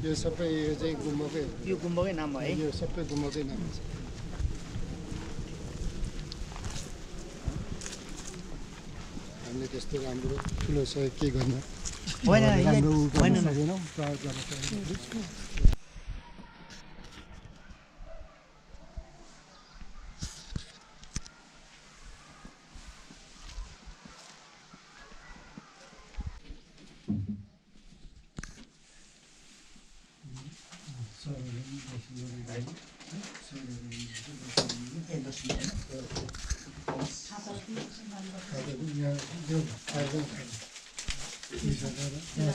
यो सबै यो चाहिँ गुम्बाकै हो। यो गुम्बाकै नाम हो है? यो सबै गुम्बाकै नाम छ। हामीले त्यस्तो राम्रो ठुलो सहयोग के गर्न होइन राम्रो गर्न होइन सकेनौँ, प्रयोग गर्न सकेनौँ। यहाँ